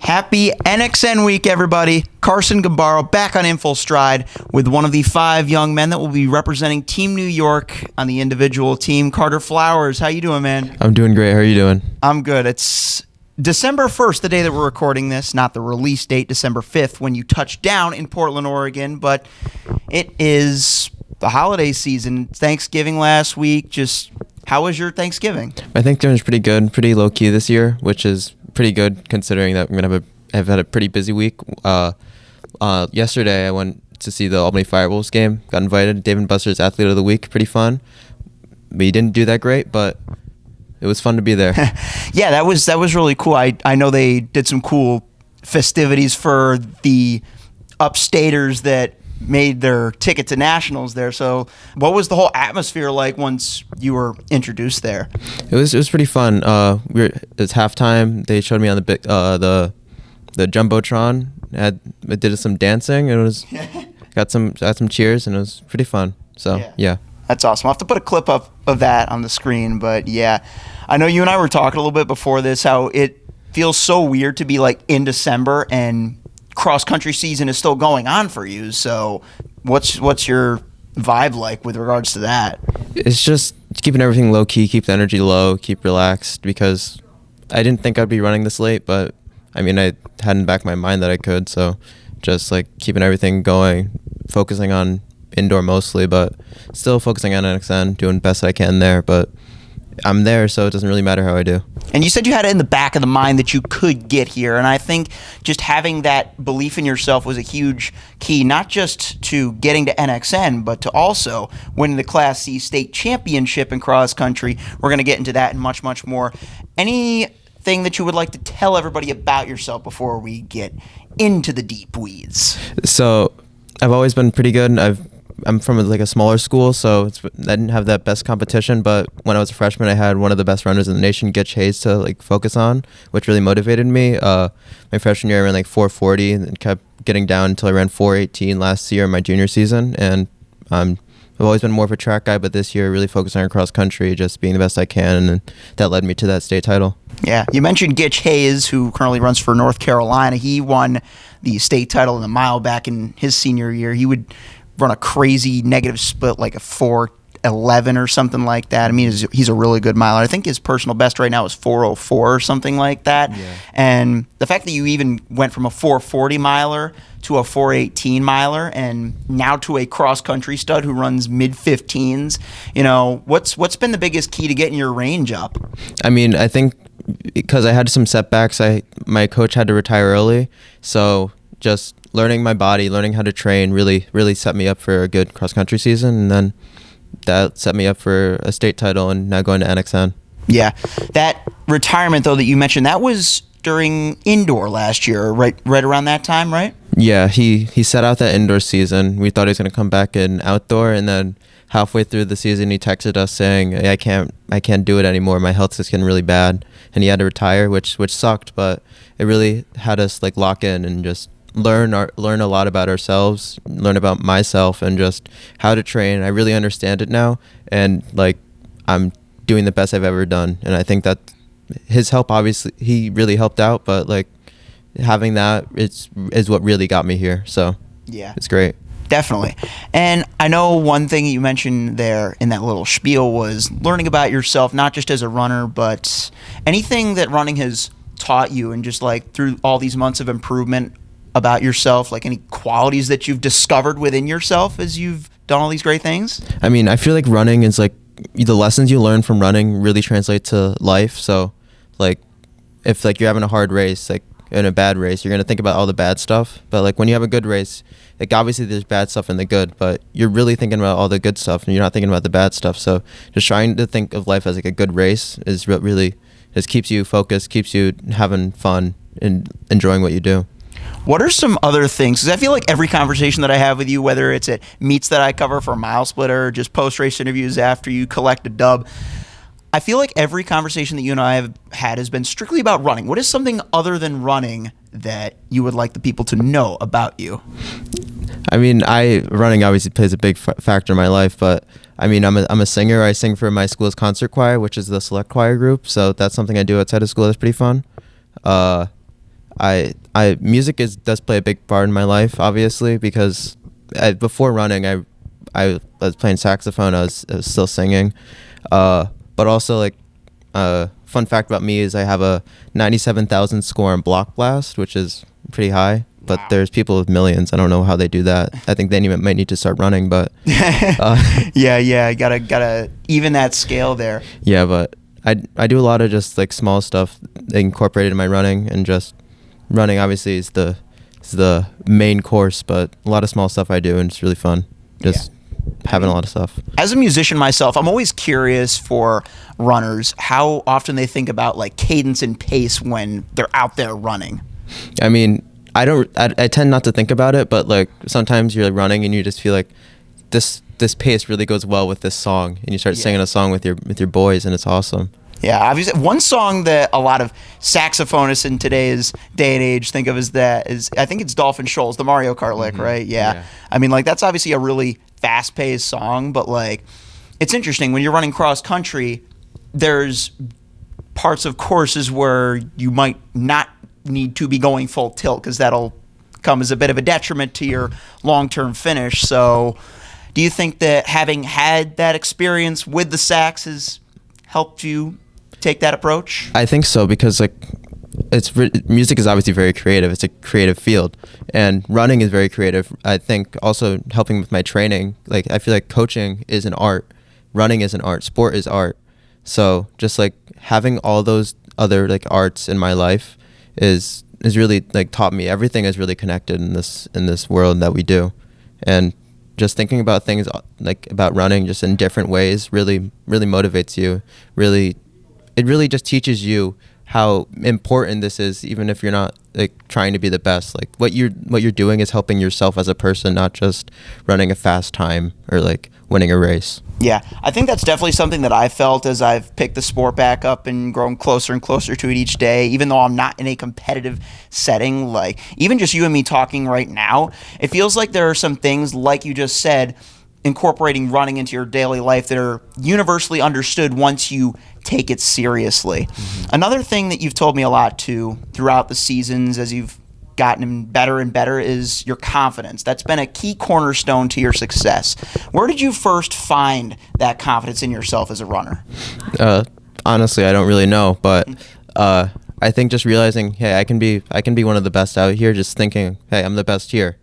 Happy NXN week, everybody. Carson Gambaro back on in full stride with one of the 5 young men that will be representing Team New York on the individual team. Carter Flowers, how you doing, man? I'm doing great. How are you doing? I'm good. It's December 1st, the day that we're recording this, not the release date, December 5th, when you touch down in Portland, Oregon, but it is the holiday season. Thanksgiving last week. Just how was your Thanksgiving? My Thanksgiving was pretty good, pretty low key this year, which is pretty good considering that I'm gonna have had a pretty busy week. Yesterday I went to see the Albany Firewolves game. Got invited. Dave & Buster's Athlete of the Week. Pretty fun. We didn't do that great, but it was fun to be there. Yeah, that was really cool. I know they did some cool festivities for the upstaters that made their ticket to nationals there. So what was the whole atmosphere like once you were introduced there? It was pretty fun. It's halftime. They showed me on the jumbotron. I did some dancing. It was got some cheers, and it was pretty fun. So yeah. That's awesome. I'll have to put a clip up of that on the screen, but yeah, I know you and I were talking a little bit before this how it feels so weird to be like in December and cross-country season is still going on for you. So what's your vibe like with regards to that? It's just keeping everything low-key, keep the energy low, keep relaxed, because I didn't think I'd be running this late, but I mean, I had in the back of my mind that I could, so just like keeping everything going, focusing on indoor mostly, but still focusing on NXN, doing the best I can there, but I'm there, so it doesn't really matter how I do. And you said you had it in the back of the mind that you could get here, and I think just having that belief in yourself was a huge key, not just to getting to NXN, but to also winning the Class C state championship in cross country. We're going to get into that and much, much more. Anything that you would like to tell everybody about yourself before we get into the deep weeds? So I've always been pretty good. I'm from like a smaller school, so I didn't have that best competition, but when I was a freshman, I had one of the best runners in the nation, Gitch Hayes, to like focus on, which really motivated me. My freshman year, I ran like 4:40 and kept getting down until I ran 4:18 last year in my junior season, and I've always been more of a track guy, but this year really focusing on cross country, just being the best I can, and that led me to that state title. Yeah, you mentioned Gitch Hayes, who currently runs for North Carolina. He won the state title in the mile back in his senior year. He would run a crazy negative split, like a 4:11 or something like that. I mean, he's a really good miler. I think his personal best right now is 4:04 or something like that. Yeah. And the fact that you even went from a 4:40 miler to a 4:18 miler and now to a cross-country stud who runs mid-15s, what's been the biggest key to getting your range up? I mean, I think because I had some setbacks, my coach had to retire early, so just learning my body, learning how to train really set me up for a good cross-country season, and then that set me up for a state title and now going to NXN. Yeah. That retirement, though, that you mentioned, that was during indoor last year, right around that time, right? Yeah, he set out that indoor season. We thought he was going to come back in outdoor, and then halfway through the season, he texted us saying, hey, I can't do it anymore. My health is getting really bad, and he had to retire, which sucked, but it really had us like lock in and just learn a lot about ourselves, learn about myself, and just how to train. I really understand it now, and like I'm doing the best I've ever done. And I think that his help, obviously, he really helped out, but like having that is what really got me here. So yeah, it's great. Definitely. And I know one thing you mentioned there in that little spiel was learning about yourself, not just as a runner, but anything that running has taught you, and just like through all these months of improvement about yourself, like any qualities that you've discovered within yourself as you've done all these great things? I mean, I feel like running is like the lessons you learn from running really translate to life. So like if like you're having a hard race, like in a bad race, you're going to think about all the bad stuff. But like when you have a good race, like obviously there's bad stuff in the good, but you're really thinking about all the good stuff and you're not thinking about the bad stuff. So just trying to think of life as like a good race is what really just keeps you focused, keeps you having fun and enjoying what you do. What are some other things? Because I feel like every conversation that I have with you, whether it's at meets that I cover for Mile Splitter or just post-race interviews after you collect a dub, I feel like every conversation that you and I have had has been strictly about running. What is something other than running that you would like the people to know about you? I mean, running obviously plays a big factor in my life, but I mean, I'm a singer. I sing for my school's concert choir, which is the select choir group. So that's something I do outside of school that's pretty fun. Music does play a big part in my life, obviously, because before running, I was playing saxophone. I was still singing, but also like fun fact about me is I have a 97,000 score on Block Blast, which is pretty high. But there's people with millions. I don't know how they do that. I think they might need to start running, but yeah, gotta even that scale there. Yeah, but I do a lot of just like small stuff incorporated in my running, and just running obviously is the main course, but a lot of small stuff I do, and it's really fun. Just having a lot of stuff. As a musician myself, I'm always curious for runners how often they think about like cadence and pace when they're out there running. I mean, I tend not to think about it, but like sometimes you're like running and you just feel like this pace really goes well with this song, and you start singing a song with your boys, and it's awesome. Yeah, obviously one song that a lot of saxophonists in today's day and age think of is I think it's Dolphin Shoals, the Mario Kart lick, right? Yeah. I mean, like that's obviously a really fast-paced song, but like it's interesting when you're running cross country, there's parts of courses where you might not need to be going full tilt because that'll come as a bit of a detriment to your long-term finish. So do you think that having had that experience with the sax has helped you take that approach? I think so, because like music is obviously very creative. It's a creative field, and running is very creative. I think also helping with my training, like I feel like coaching is an art, running is an art, sport is art. So just like having all those other like arts in my life is really like taught me everything is really connected in this world that we do. And just thinking about things like about running just in different ways really motivates you. It really just teaches you how important this is, even if you're not like trying to be the best. Like what you're doing is helping yourself as a person, not just running a fast time or like winning a race. Yeah, I think that's definitely something that I felt as I've picked the sport back up and grown closer and closer to it each day, even though I'm not in a competitive setting. Like even just you and me talking right now, it feels like there are some things, like you just said, incorporating running into your daily life that are universally understood once you take it seriously. Mm-hmm. Another thing that you've told me a lot too throughout the seasons as you've gotten better and better is your confidence. That's been a key cornerstone to your success. Where did you first find that confidence in yourself as a runner? Honestly, I don't really know, but I think just realizing, hey, I can be one of the best out here. Just thinking, hey, I'm the best here.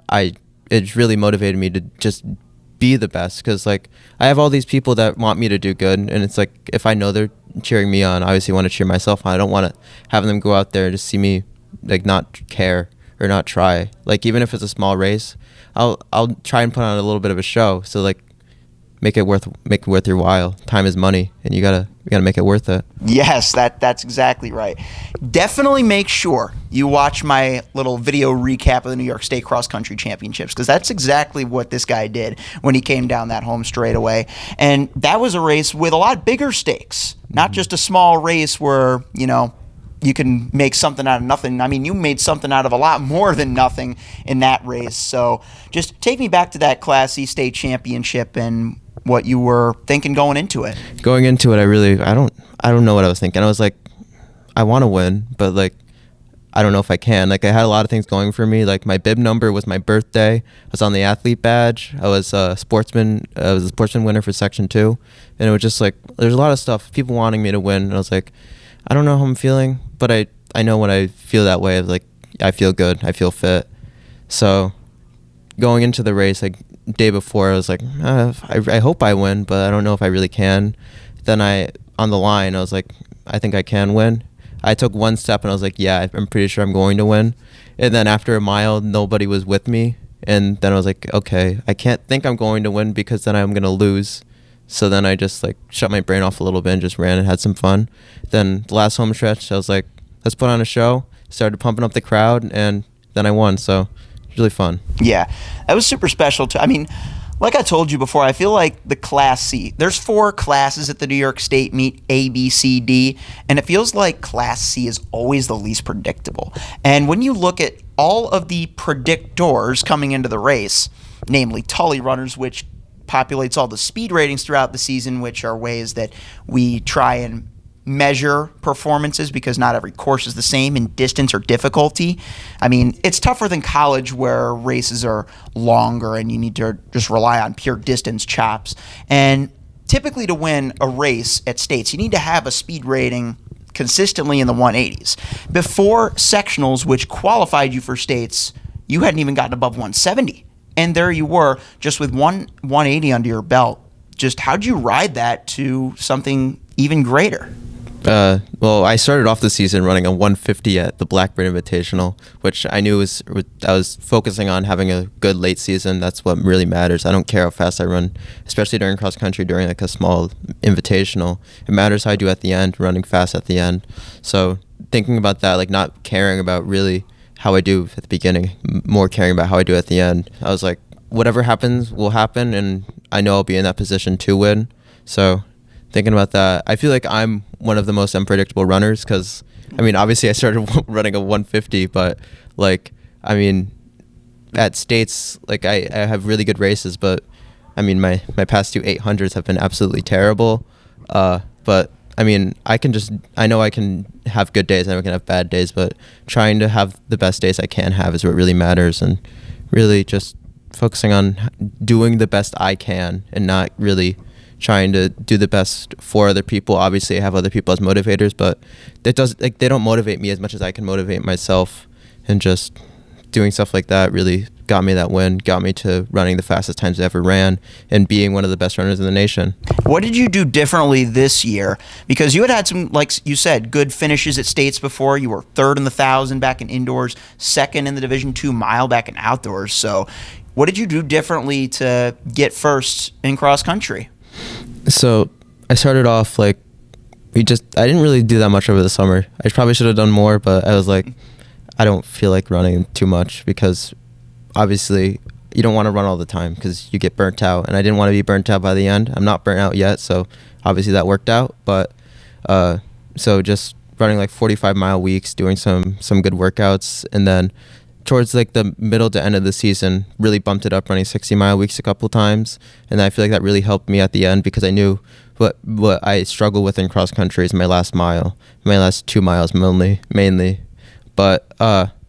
It really motivated me to just be the best, because like I have all these people that want me to do good, and it's like if I know they're cheering me on, I obviously want to cheer myself on. I don't want to have them go out there and just see me like not care or not try. Like even if it's a small race, I'll try and put on a little bit of a show. So like make it worth your while. Time is money, and you gotta make it worth it. Yes, that's exactly right. Definitely make sure you watch my little video recap of the New York State Cross Country Championships, because that's exactly what this guy did when he came down that home straightaway. And that was a race with a lot bigger stakes, not just a small race where, you know, you can make something out of nothing. I mean, you made something out of a lot more than nothing in that race. So just take me back to that Class C state championship and what you were thinking going into it. Going into it, I don't know what I was thinking. I was like, I want to win, but like, I don't know if I can. Like, I had a lot of things going for me. Like, my bib number was my birthday. I was on the athlete badge. I was a sportsman. I was a sportsman winner for Section 2. And it was just like, there's a lot of stuff, people wanting me to win. And I was like, I don't know how I'm feeling, but I know when I feel that way, like, I feel good. I feel fit. So going into the race, like, day before, I was like, I hope I win, but I don't know if I really can. Then on the line, I was like, I think I can win. I took one step and I was like, yeah, I'm pretty sure I'm going to win. And then after a mile, nobody was with me. And then I was like, okay, I can't think I'm going to win because then I'm going to lose. So then I just like shut my brain off a little bit and just ran and had some fun. Then the last home stretch, I was like, let's put on a show. Started pumping up the crowd, and then I won. So it was really fun. Yeah, that was super special too. I mean, like I told you before, I feel like the Class C, there's 4 classes at the New York State meet, A, B, C, D, and it feels like Class C is always the least predictable. And when you look at all of the predictors coming into the race, namely Tully runners, which populates all the speed ratings throughout the season, which are ways that we try and measure performances because not every course is the same in distance or difficulty. I mean, it's tougher than college where races are longer and you need to just rely on pure distance chops. And typically to win a race at states, you need to have a speed rating consistently in the 180s. Before sectionals, which qualified you for states, you hadn't even gotten above 170. And there you were, just with 180 under your belt. Just how'd you ride that to something even greater? Well, I started off the season running a 150 at the Blackburn Invitational, which I knew I was focusing on having a good late season. That's what really matters. I don't care how fast I run, especially during cross country, during like a small invitational. It matters how I do at the end, running fast at the end. So thinking about that, like not caring about really how I do at the beginning, more caring about how I do at the end. I was like, whatever happens will happen, and I know I'll be in that position to win. So thinking about that, I feel like I'm one of the most unpredictable runners because, I mean, obviously I started running a 150, but like, I mean, at states, like I have really good races, but I mean, my past two 800s have been absolutely terrible. But I mean, I know I can have good days, I know I can have bad days, but trying to have the best days I can have is what really matters, and really just focusing on doing the best I can and not really trying to do the best for other people. Obviously, I have other people as motivators, but they don't motivate me as much as I can motivate myself, and just doing stuff like that really got me that win, got me to running the fastest times I ever ran and being one of the best runners in the nation. What did you do differently this year? Because you had some, like you said, good finishes at states before. You were third in the 1,000 back in indoors, second in the Division II mile back in outdoors. So what did you do differently to get first in cross country? So I started off like, I didn't really do that much over the summer. I probably should have done more, but I was like, I don't feel like running too much because obviously you don't want to run all the time because you get burnt out, and I didn't want to be burnt out by the end. I'm not burnt out yet, so obviously that worked out. But so just running like 45-mile weeks, doing some good workouts, and then towards like the middle to end of the season, really bumped it up, running 60-mile weeks a couple times, and I feel like that really helped me at the end because I knew what I struggle with in cross country is my last mile, my last 2 miles mainly. But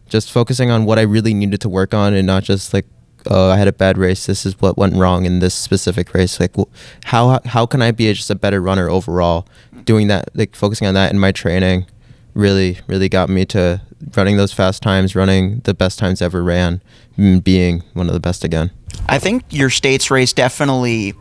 just focusing on what I really needed to work on, and not just like, oh, I had a bad race, this is what went wrong in this specific race. Like, how can I be just a better runner overall? Doing that, like focusing on that in my training, really got me to running those fast times, running the best times I ever ran, and being one of the best again. I think your states race definitely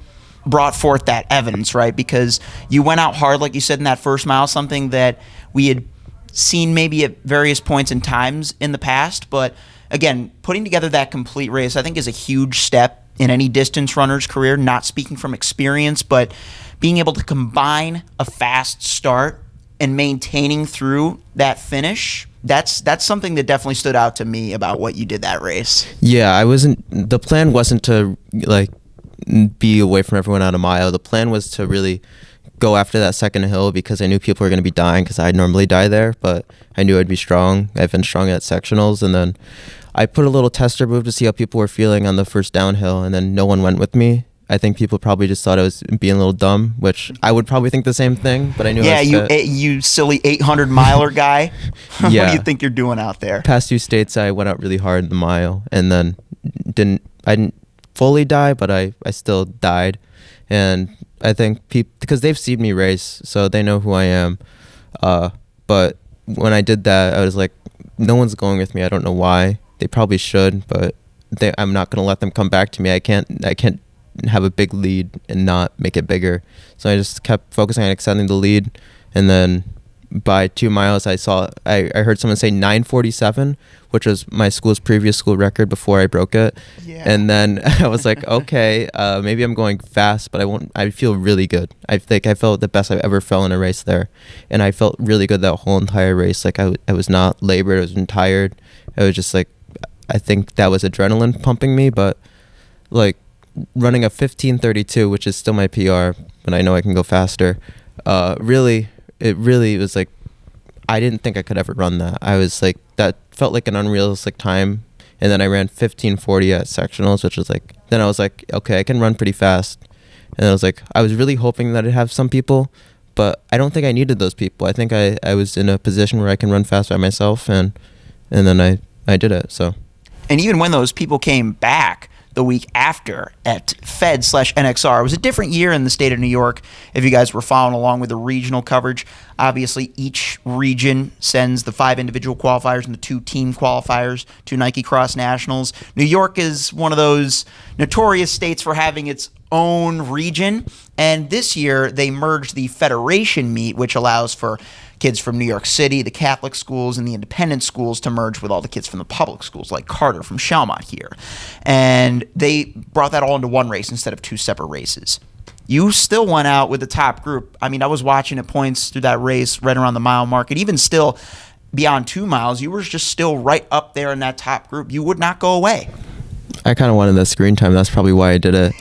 brought forth that evidence, right? Because you went out hard, like you said, in that first mile, something that we had seen maybe at various points in times in the past. But again, putting together that complete race, I think, is a huge step in any distance runner's career, not speaking from experience, but being able to combine a fast start and maintaining through that finish. That's something that definitely stood out to me about what you did that race. Yeah, the plan wasn't to like be away from everyone on a mile. The plan was to really go after that second hill because I knew people were going to be dying because I normally die there, but I knew I'd be strong. I've been strong at sectionals, and then I put a little tester move to see how people were feeling on the first downhill, and then no one went with me. I think people probably just thought I was being a little dumb, which I would probably think the same thing, but I knew I was fit. You silly 800-miler guy. Yeah. What do you think you're doing out there? Past 2 states, I went out really hard in the mile, and then I didn't fully die, but I still died. And I think people, because they've seen me race, so they know who I am. But when I did that, I was like, no one's going with me. I don't know why. They probably should, but I'm not going to let them come back to me. I can't have a big lead and not make it bigger. So I just kept focusing on extending the lead, and then by 2 miles I heard someone say 9:47, which was my previous school record before I broke it. Yeah. And then I was like, okay, maybe I'm going fast, but I feel really good. I think I felt the best I've ever felt in a race there, and I felt really good that whole entire race. Like I was not labored, I wasn't tired. I was just like, I think that was adrenaline pumping me, but like running a 15:32, which is still my PR, but I know I can go faster. It really was like, I didn't think I could ever run that. I was like, that felt like an unrealistic time. And then I ran 15:40 at sectionals, which was like, then I was like, okay, I can run pretty fast. And I was like, I was really hoping that I'd have some people, but I don't think I needed those people. I think I was in a position where I can run fast by myself, and then I did it. So. And even when those people came back the week after at Fed/NXR, it was a different year in the state of New York. If you guys were following along with the regional coverage, obviously each region sends the 5 individual qualifiers and the 2 team qualifiers to Nike Cross Nationals. New York is one of those notorious states for having its own region, and this year they merged the Federation meet, which allows for kids from New York City, the Catholic schools, and the independent schools to merge with all the kids from the public schools, like Carter from Schalmont here. And they brought that all into one race instead of 2 separate races. You still went out with the top group. I mean, I was watching at points through that race right around the mile mark, and even still beyond 2 miles, you were just still right up there in that top group. You would not go away. I kind of wanted the screen time. That's probably why I did it.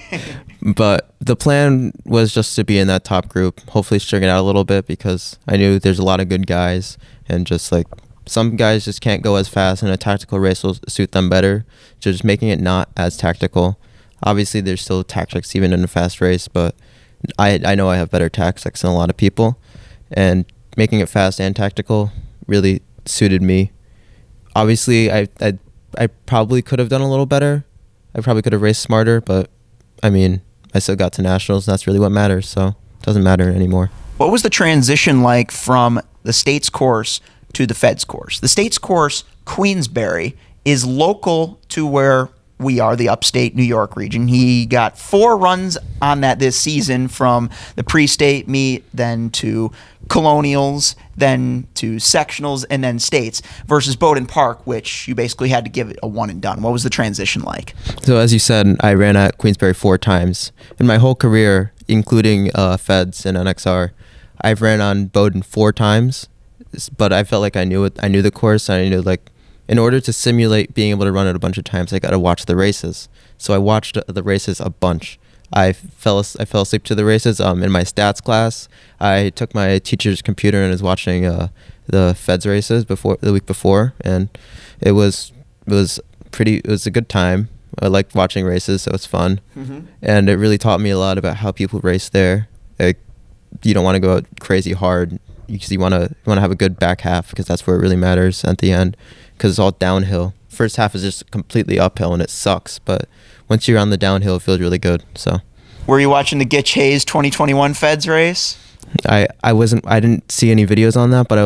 But the plan was just to be in that top group, hopefully string it out a little bit, because I knew there's a lot of good guys, and just like some guys just can't go as fast, and a tactical race will suit them better. So just making it not as tactical. Obviously, there's still tactics even in a fast race, but I know I have better tactics than a lot of people, and making it fast and tactical really suited me. Obviously, I probably could have done a little better. I probably could have raced smarter, but I mean, I still got to nationals, and that's really what matters, so it doesn't matter anymore. What was the transition like from the state's course to the Fed's course? The state's course, Queensbury, is local to where we are, the upstate New York region. He got 4 runs on that this season, from the pre-state meet, then to colonials, then to sectionals, and then states, versus Bowdoin Park, which you basically had to give it a one and done. What was the transition like? So as you said, I ran at Queensbury 4 times. In my whole career, including Feds and NXR, I've ran on Bowdoin 4 times, but I felt like I knew it. I knew the course, and I knew, like, in order to simulate being able to run it a bunch of times, I got to watch the races. So I watched the races a bunch. I fell asleep to the races. In my stats class, I took my teacher's computer and was watching the Feds races the week before, and it was a good time. I liked watching races, so it was fun, and it really taught me a lot about how people race there. Like, you don't want to go out crazy hard. You want to have a good back half, because that's where it really matters at the end, because it's all downhill. First half is just completely uphill, and it sucks, but once you're on the downhill, it feels really good. So, were you watching the Gitch Hayes 2021 Feds race? I didn't see any videos on that, but I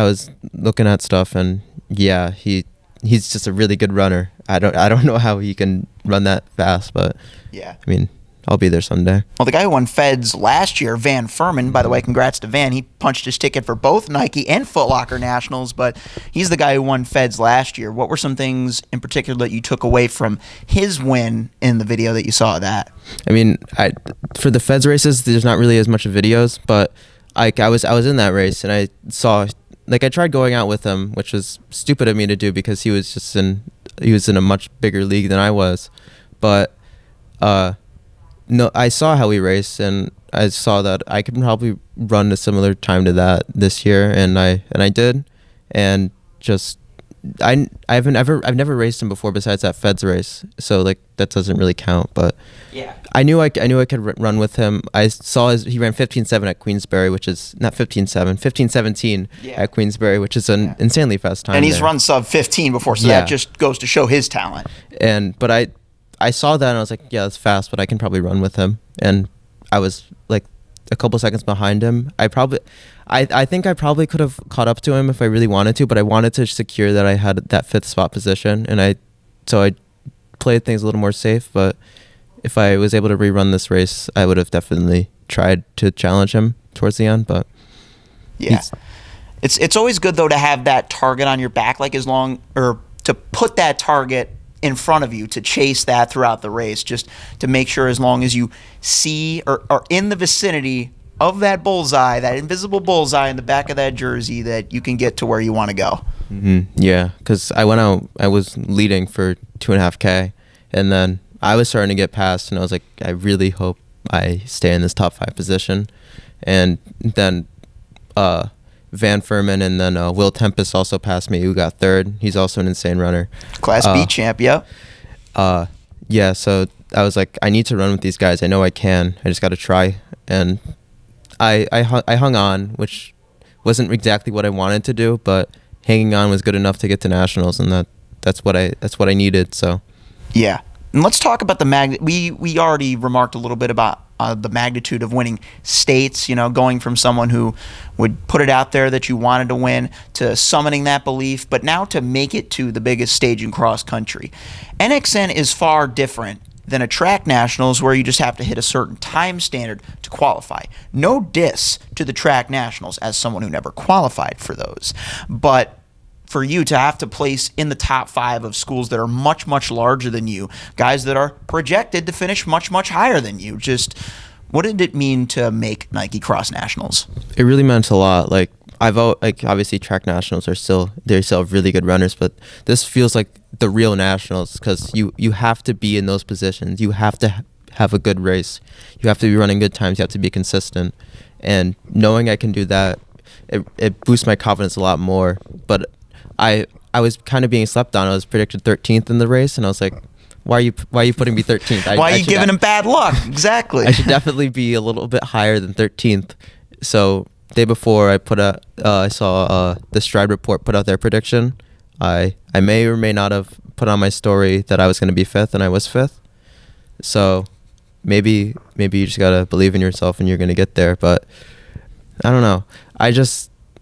was looking at stuff, and yeah, he's just a really good runner. I don't know how he can run that fast, but yeah, I mean, I'll be there someday. Well, the guy who won Feds last year, Van Furman, by the way, congrats to Van. He punched his ticket for both Nike and Foot Locker Nationals, but he's the guy who won Feds last year. What were some things in particular that you took away from his win in the video that you saw of that? I mean, for the Feds races, there's not really as much of videos, but I was in that race, and I saw, like, I tried going out with him, which was stupid of me to do, because he was in a much bigger league than I was, but no, I saw how he raced, and I saw that I could probably run a similar time to that this year, and I did, and just I've never raced him before besides that Feds race, so like that doesn't really count. But yeah, I knew I could run with him. I saw he ran 15:7 at Queensbury, which is not 15:7, 15:17 at Queensbury, which is an insanely fast time. And he's run sub 15 before, so that just goes to show his talent. But I saw that, and I was like, yeah, that's fast, but I can probably run with him. And I was like a couple seconds behind him. I think I probably could have caught up to him if I really wanted to, but I wanted to secure that I had that 5th spot position, and so I played things a little more safe. But if I was able to rerun this race, I would have definitely tried to challenge him towards the end. But yeah, it's always good though to have that target on your back, like to put that target in front of you, to chase that throughout the race, just to make sure as long as you see or are in the vicinity of that bullseye, that invisible bullseye in the back of that jersey, that you can get to where you want to go. Yeah, because I went out, I was leading for 2.5K, and then I was starting to get past, and I was like, I really hope I stay in this top 5 position. And then Van Furman and then Will Tempest also passed me, who got 3rd. He's also an insane runner. Class B champ, yeah. Yeah, so I was like, I need to run with these guys. I know I can. I just got to try. And I hung on, which wasn't exactly what I wanted to do, but hanging on was good enough to get to nationals, and that's what I needed. So Yeah. And let's talk about we already remarked a little bit about the magnitude of winning states, going from someone who would put it out there that you wanted to win to summoning that belief, but now to make it to the biggest stage in cross country. NXN is far different than a track nationals where you just have to hit a certain time standard to qualify. No diss to the track nationals as someone who never qualified for those, but for you to have to place in the top 5 of schools that are much, much larger than you, guys that are projected to finish much, much higher than you. Just what did it mean to make Nike Cross Nationals? it really meant a lot. Like obviously track nationals they still have really good runners, but this feels like the real nationals because you have to be in those positions. You have to have a good race. You have to be running good times. You have to be consistent. And knowing I can do that, it boosts my confidence a lot more. But I was kind of being slept on. I was predicted 13th in the race, and I was like, why are you putting me 13th? Why are you giving him bad luck? Exactly. I should definitely be a little bit higher than 13th. So day before I saw the Stride Report put out their prediction. I may or may not have put on my story that I was going to be 5th, and I was 5th. So maybe you just gotta believe in yourself and you're gonna get there. But I don't know.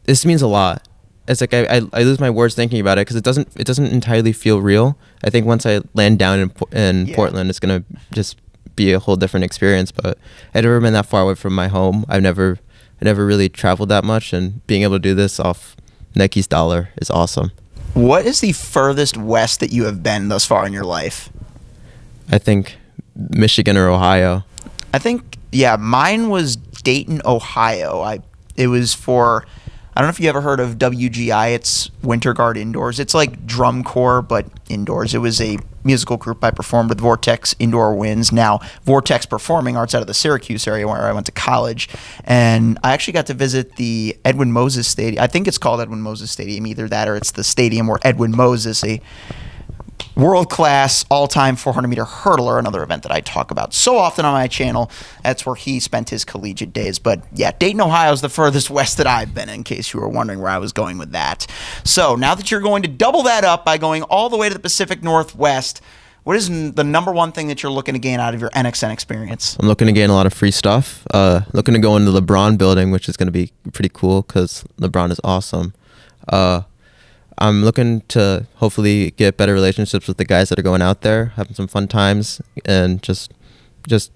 This means a lot. It's like I lose my words thinking about it because it doesn't entirely feel real. I think once I land down in Portland, it's gonna just be a whole different experience. But I've never been that far away from my home. I never really traveled that much, and being able to do this off Nike's dollar is awesome. What is the furthest west that you have been thus far in your life? I think Michigan or Ohio. I think mine was Dayton, Ohio. It was for, I don't know if you ever heard of WGI. It's Winter Guard Indoors. It's like drum corps, but indoors. It was a musical group I performed with Vortex Indoor Winds, now Vortex Performing Arts out of the Syracuse area where I went to college. And I actually got to visit the Edwin Moses Stadium. I think it's called Edwin Moses Stadium, either that or it's the stadium where Edwin Moses, a world-class all-time 400-meter hurdler, another event that I talk about so often on my channel. That's where he spent his collegiate days. But yeah, Dayton, Ohio is the furthest west that I've been, in case you were wondering where I was going with that. So now that you're going to double that up by going all the way to the Pacific Northwest, what is the number one thing that you're looking to gain out of your NXN experience? I'm looking to gain a lot of free stuff. Looking to go into the LeBron building, which is going to be pretty cool because LeBron is awesome. I'm looking to hopefully get better relationships with the guys that are going out there, having some fun times, and just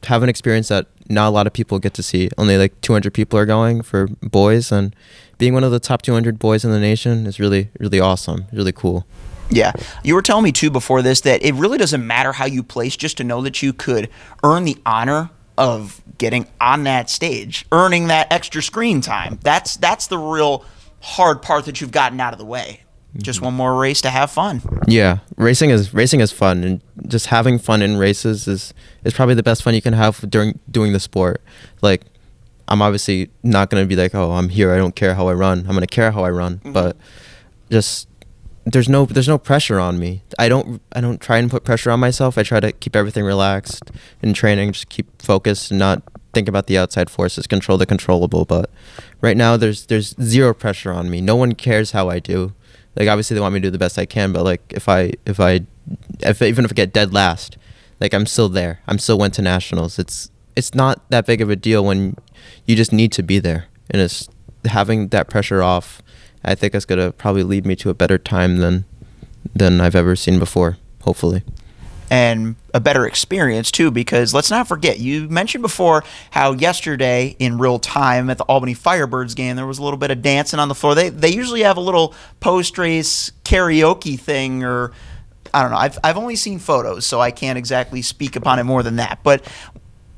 have an experience that not a lot of people get to see. Only like 200 people are going for boys, and being one of the top 200 boys in the nation is really, really awesome, really cool. Yeah. You were telling me, too, before this that it really doesn't matter how you place, just to know that you could earn the honor of getting on that stage, earning that extra screen time. That's the real hard part that you've gotten out of the way. Just one more race to have fun. Yeah, racing is fun, and just having fun in races is probably the best fun you can have during doing the sport. Like, I'm obviously not gonna be like, oh, I'm here, I don't care how I run. I'm gonna care how I run, but just there's no pressure on me. I don't try and put pressure on myself. I try to keep everything relaxed in training, just keep focused and not think about the outside forces, control the controllable. But right now, there's zero pressure on me. No one cares how I do. Like, obviously they want me to do the best I can, but like even if I get dead last, like I'm still there. I'm still went to nationals. It's not that big of a deal when you just need to be there. And it's having that pressure off, I think it's gonna probably lead me to a better time than I've ever seen before, hopefully. And a better experience, too, because let's not forget, you mentioned before how yesterday in real time at the Albany Firebirds game, there was a little bit of dancing on the floor. They usually have a little post-race karaoke thing, or I don't know. I've only seen photos, so I can't exactly speak upon it more than that. But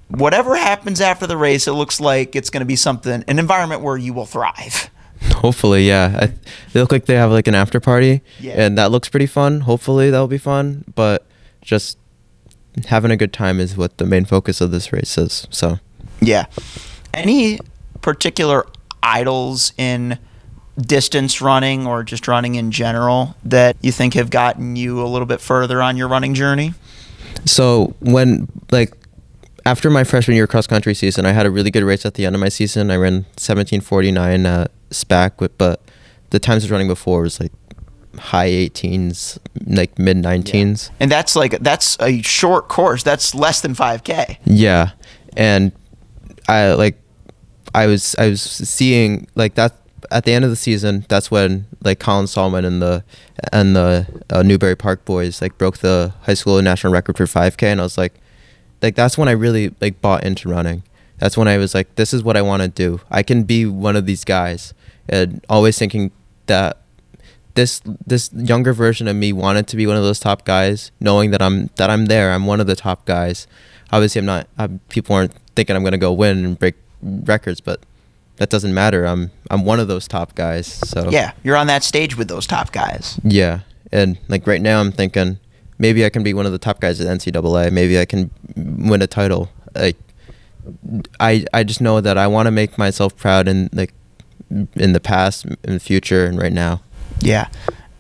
whatever happens after the race, it looks like it's going to be an environment where you will thrive. Hopefully, yeah. They look like they have like an after party, and that looks pretty fun. Hopefully that'll be fun, but just having a good time is what the main focus of this race is. So yeah. Any particular idols in distance running or just running in general that you think have gotten you a little bit further on your running journey? So when, like, after my freshman year cross country season, I had a really good race at the end of my season. I ran 17:49 at SPAC, but the times I was running before was like high 18s, like mid 19s. And that's a short course. That's less than 5K. Yeah, and I was seeing like that at the end of the season. That's when like Colin Salmon and the Newbury Park boys like broke the high school national record for 5K, and I was like that's when I really like bought into running. That's when I was like, this is what I want to do. I can be one of these guys, and always thinking that this younger version of me wanted to be one of those top guys, knowing that I'm there. I'm one of the top guys. Obviously, I'm not. People aren't thinking I'm going to go win and break records, but that doesn't matter. I'm one of those top guys. So yeah, you're on that stage with those top guys. Yeah, and like right now, I'm thinking maybe I can be one of the top guys at NCAA. Maybe I can win a title. Like I just know that I want to make myself proud in the past, in the future, and right now. Yeah.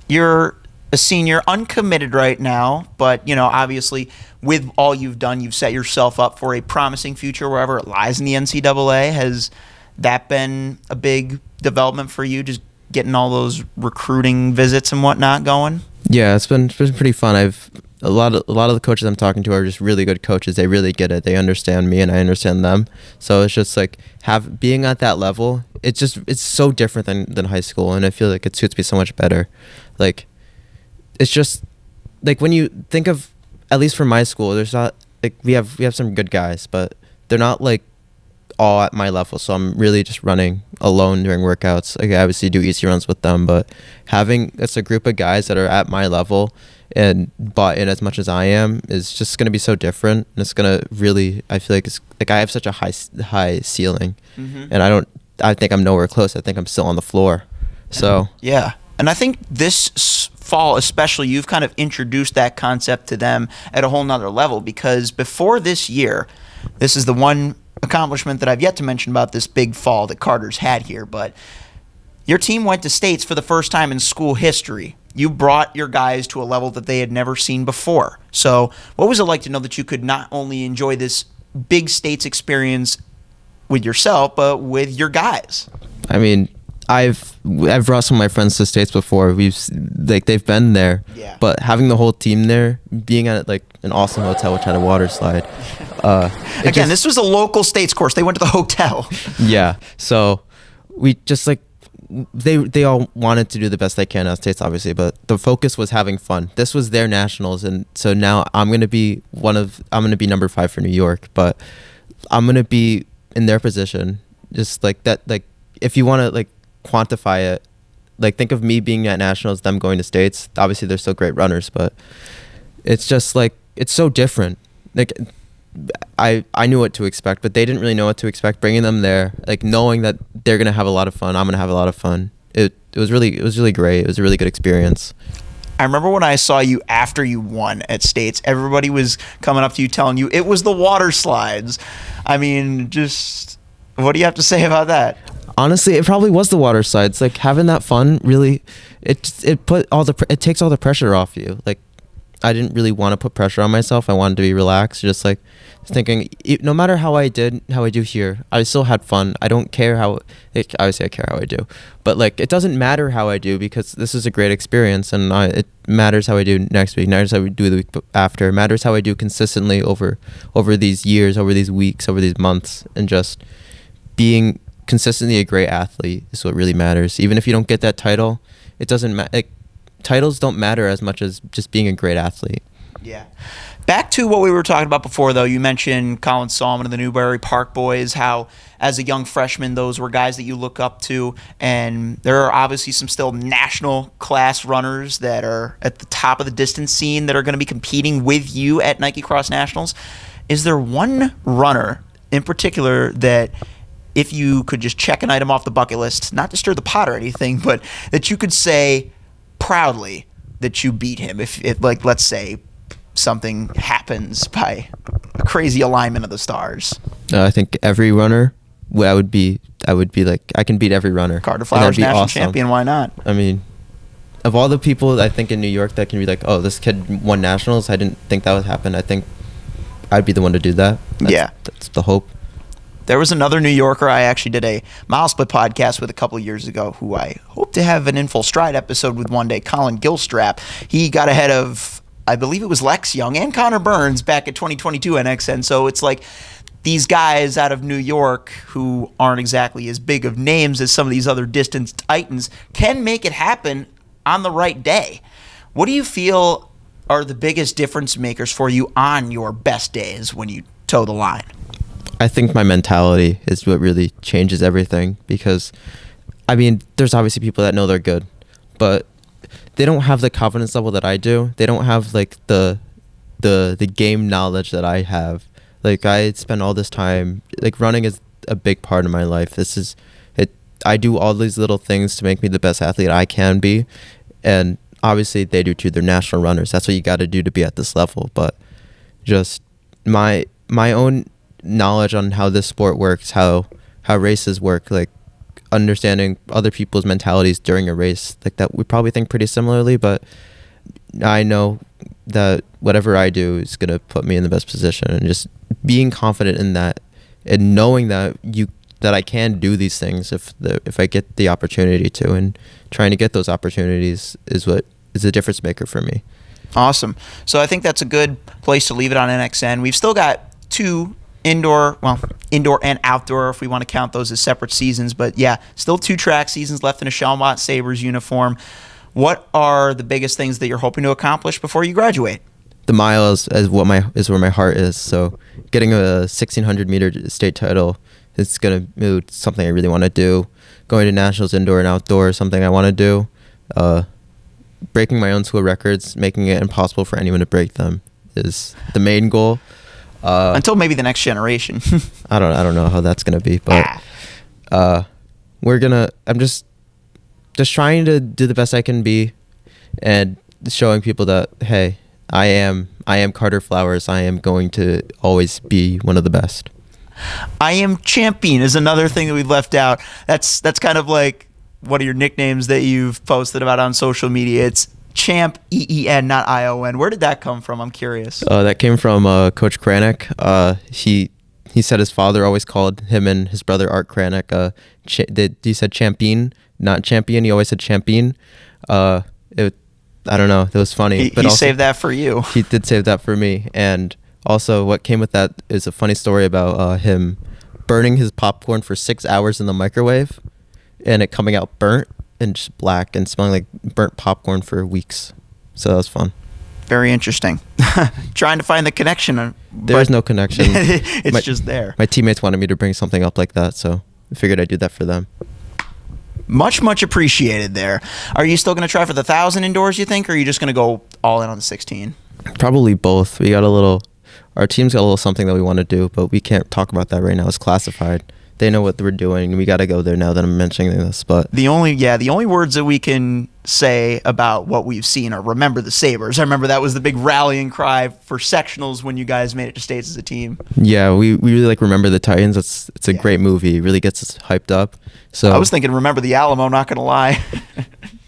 You're a senior, uncommitted right now, but, you know, obviously with all you've done, you've set yourself up for a promising future wherever it lies in the NCAA. Has that been a big development for you, just getting all those recruiting visits and whatnot going? Yeah, it's been pretty fun. A lot of the coaches I'm talking to are just really good coaches. They really get it. They understand me and I understand them. So it's just like being at that level. It's so different than high school, and I feel like it suits me so much better. Like it's just like when you think of, at least for my school, there's not like we have some good guys, but they're not like all at my level. So I'm really just running alone during workouts. Like I obviously do easy runs with them, but it's a group of guys that are at my level and bought in as much as I am is just going to be so different. And it's going to really, I feel like it's like I have such a high ceiling, and I think I'm nowhere close. I think I'm still on the floor. So yeah. And I think this fall especially, you've kind of introduced that concept to them at a whole nother level, because before this year, this is the one accomplishment that I've yet to mention about this big fall that Carter's had here, but your team went to states for the first time in school history. You brought your guys to a level that they had never seen before. So what was it like to know that you could not only enjoy this big states experience with yourself, but with your guys? I mean, I've brought some of my friends to states before. They've been there, yeah. But having the whole team there, being at like an awesome hotel which had a water slide. Again, this was a local states course. They went to the hotel. Yeah, so we just like they all wanted to do the best they can at states, obviously, but the focus was having fun. This was their nationals, and so now I'm gonna be number 5 for New York, but I'm gonna be in their position, just like that. Like if you want to like quantify it, like think of me being at nationals, them going to states. Obviously they're still great runners, but it's just like it's so different. Like I knew what to expect, but they didn't really know what to expect. Bringing them there, like knowing that they're gonna have a lot of fun, I'm gonna have a lot of fun. It was really great. It was a really good experience. I remember when I saw you after you won at states, everybody was coming up to you telling you it was the water slides. I mean, just what do you have to say about that? Honestly, it probably was the water slides. Like having that fun, really, it takes all the pressure off you. Like I didn't really want to put pressure on myself. I wanted to be relaxed, just like thinking, no matter how I do here, I still had fun. I don't care how. Obviously, I care how I do, but like it doesn't matter how I do because this is a great experience, and it matters how I do next week. Matters how I do the week after. It matters how I do consistently over these years, over these weeks, over these months, and just being consistently a great athlete is what really matters. Even if you don't get that title, it doesn't matter. Like, titles don't matter as much as just being a great athlete. Yeah. Back to what we were talking about before, though. You mentioned Colin Salmon and the Newbury Park boys, how as a young freshman, those were guys that you look up to. And there are obviously some still national class runners that are at the top of the distance scene that are going to be competing with you at Nike Cross Nationals. Is there one runner in particular that, if you could just check an item off the bucket list, not to stir the pot or anything, but that you could say proudly that you beat him? If like, let's say something happens by a crazy alignment of the stars. I think every runner, I would be like, I can beat every runner. Carter Flowers, national champion, why not? I mean, of all the people I think in New York that can be like, oh, this kid won nationals, I didn't think that would happen. I think I'd be the one to do that. That's the hope. There was another New Yorker I actually did a mile split podcast with a couple of years ago who I hope to have an In Full Stride episode with one day, Colin Gilstrap. He got ahead of, I believe it was Lex Young and Connor Burns back at 2022 NXN. So it's like these guys out of New York who aren't exactly as big of names as some of these other distance titans can make it happen on the right day. What do you feel are the biggest difference makers for you on your best days when you toe the line? I think my mentality is what really changes everything, because I mean, there's obviously people that know they're good, but they don't have the confidence level that I do. They don't have like the game knowledge that I have. Like, I spend all this time, like, running is a big part of my life. This is it. I do all these little things to make me the best athlete I can be, and obviously they do too. They're national runners. That's what you got to do to be at this level. But just my own knowledge on how this sport works, how races work, like understanding other people's mentalities during a race, like that we probably think pretty similarly, but I know that whatever I do is going to put me in the best position, and just being confident in that and knowing that I can do these things if I get the opportunity to, and trying to get those opportunities is what is a difference maker for me. Awesome. So I think that's a good place to leave it on NXN. We've still got two indoor and outdoor, if we want to count those as separate seasons. But yeah, still 2 track seasons left in a Schalmont Sabres uniform. What are the biggest things that you're hoping to accomplish before you graduate? The mile is where my heart is. So getting a 1,600 meter state title is going to be something I really want to do. Going to nationals indoor and outdoor is something I want to do. Breaking my own school records, making it impossible for anyone to break them, is the main goal. Until maybe the next generation. I don't know how that's gonna be, but I'm just trying to do the best I can be, and showing people that, hey, I am Carter Flowers. I am going to always be one of the best. I am champion is another thing that we've left out. That's kind of like one of your nicknames that you've posted about on social media. It's Champ, EEN, not ION. Where did that come from? I'm curious. That came from Coach Kranick. He said his father always called him and his brother Art Kranick. He said champion, not champion. He always said champion. I don't know. It was funny. He saved that for you. He did save that for me. And also, what came with that is a funny story about him burning his popcorn for 6 hours in the microwave, and it coming out burnt and just black and smelling like burnt popcorn for weeks. So that was fun. Very interesting. Trying to find the connection. There's no connection. It's just there. My teammates wanted me to bring something up like that, so I figured I'd do that for them. Much appreciated there. Are you still going to try for the 1,000 indoors, you think, or are you just going to go all in on the 16? Probably both. Our team's got a little something that we want to do, but we can't talk about that right now. It's classified. They know what we're doing. We got to go there now that I'm mentioning this. But the only words that we can say about what we've seen are remember the Sabres. I remember that was the big rallying cry for sectionals when you guys made it to states as a team. Yeah, we really like Remember the Titans. It's a great movie. It really gets us hyped up. So I was thinking Remember the Alamo, not going to lie.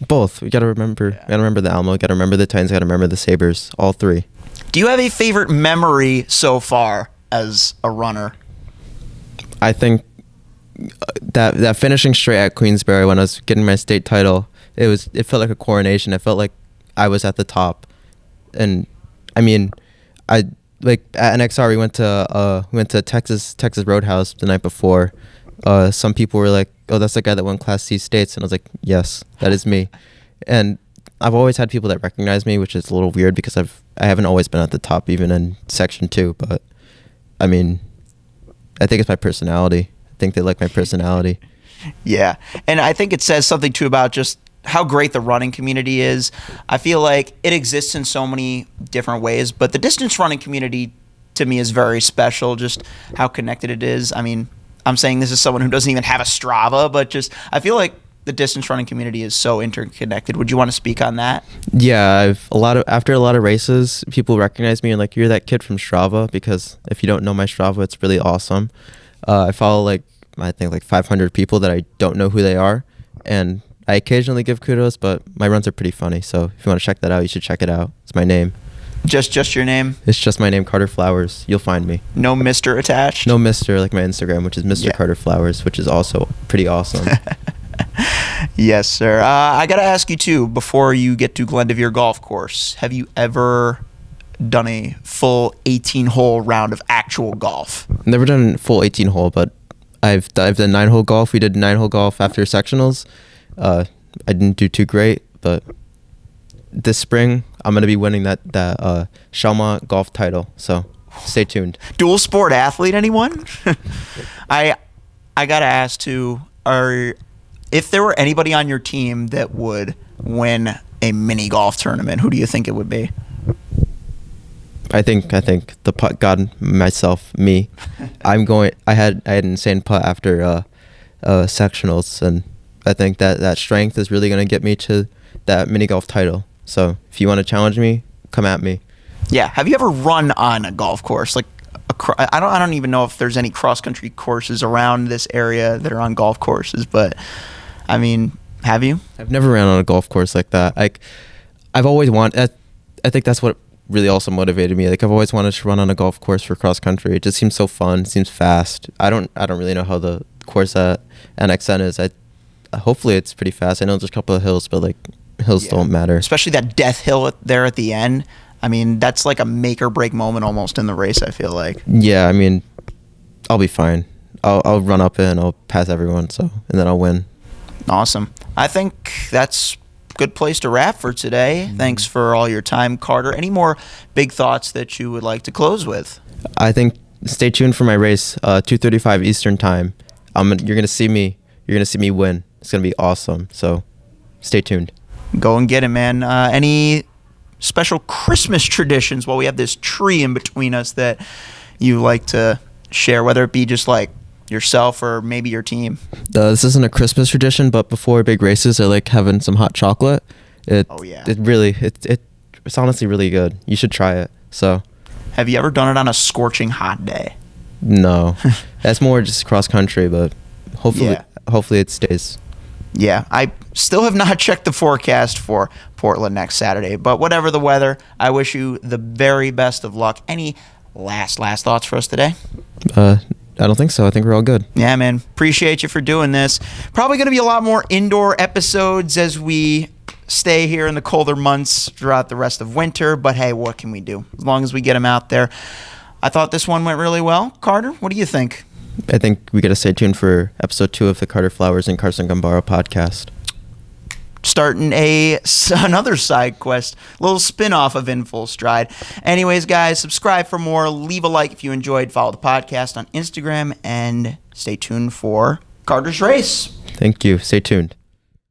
Both. We got to remember. Yeah. Got to remember the Alamo. Got to remember the Titans. Got to remember the Sabres. All three. Do you have a favorite memory so far as a runner? I think that finishing straight at Queensbury when I was getting my state title, it felt like a coronation. I felt like I was at the top. And I mean, I like at NXR we went to Texas Roadhouse the night before. Some people were like, "Oh, that's the guy that won Class C states," and I was like, "Yes, that is me." And I've always had people that recognize me, which is a little weird because I haven't always been at the top, even in Section 2. But I mean, I think it's my personality. I think they like my personality. Yeah, and I think it says something too about just how great the running community is. I feel like it exists in so many different ways, but the distance running community to me is very special, just how connected it is. I mean, I'm saying this as someone who doesn't even have a Strava, but just I feel like the distance running community is so interconnected. Would you want to speak on that? Yeah, after a lot of races, people recognize me and like, "You're that kid from Strava," because if you don't know my Strava, it's really awesome. I follow I think 500 people that I don't know who they are, and I occasionally give kudos, but my runs are pretty funny. So if you want to check that out, you should check it out. It's my name. Just your name? It's just my name, Carter Flowers. You'll find me. No Mr. attached? No Mr. like my Instagram, which is Mr. Yeah. Carter Flowers, which is also pretty awesome. Yes, sir. I got to ask you, too, before you get to Glendivier Golf Course, have you ever done a full 18-hole round of actual golf? Never done full 18-hole, but I've done 9-hole golf. We did 9-hole golf after sectionals. I didn't do too great, but this spring I'm gonna be winning that Schalmont golf title. So stay tuned. Dual sport athlete, anyone? I gotta ask too. If there were anybody on your team that would win a mini golf tournament, who do you think it would be? I think the putt god myself, me. I had an insane putt after sectionals, and I think that strength is really gonna get me to that mini golf title. So if you want to challenge me, come at me. Yeah. Have you ever run on a golf course? Like, I don't even know if there's any cross country courses around this area that are on golf courses, but I mean, have you? I've never ran on a golf course like that. I've always wanted. I think that's what really also motivated me. Like, I've always wanted to run on a golf course for cross country. It just seems so fun. It seems fast. I don't really know how the course at NXN is. Hopefully it's pretty fast. I know there's a couple of hills, but like hills don't matter. Especially that death hill there at the end. I mean, that's like a make or break moment almost in the race, I feel like. Yeah, I mean, I'll be fine. I'll run up it and I'll pass everyone, and then I'll win. Awesome. I think that's a good place to wrap for today. Thanks for all your time, Carter. Any more big thoughts that you would like to close with? I think stay tuned for my race, 2:35 Eastern time. You're gonna see me. You're gonna see me win. It's gonna be awesome. So, stay tuned. Go and get it, man. Any special Christmas traditions while we have this tree in between us that you like to share, whether it be just like yourself or maybe your team? This isn't a Christmas tradition, but before big races, I like having some hot chocolate. Oh yeah. It's honestly really good. You should try it. So, have you ever done it on a scorching hot day? No, that's more just cross country, but hopefully it stays. Yeah, I still have not checked the forecast for Portland next Saturday, but whatever the weather, I wish you the very best of luck. Any last thoughts for us today? I don't think so. I think we're all good. Yeah, man. Appreciate you for doing this. Probably going to be a lot more indoor episodes as we stay here in the colder months throughout the rest of winter, but hey, what can we do? As long as we get them out there. I thought this one went really well. Carter, what do you think? I think we got to stay tuned for episode 2 of the Carter Flowers and Carson Gambaro podcast. Starting another side quest, a little spin-off of In Full Stride. Anyways, guys, subscribe for more. Leave a like if you enjoyed. Follow the podcast on Instagram, and stay tuned for Carter's Race. Thank you. Stay tuned.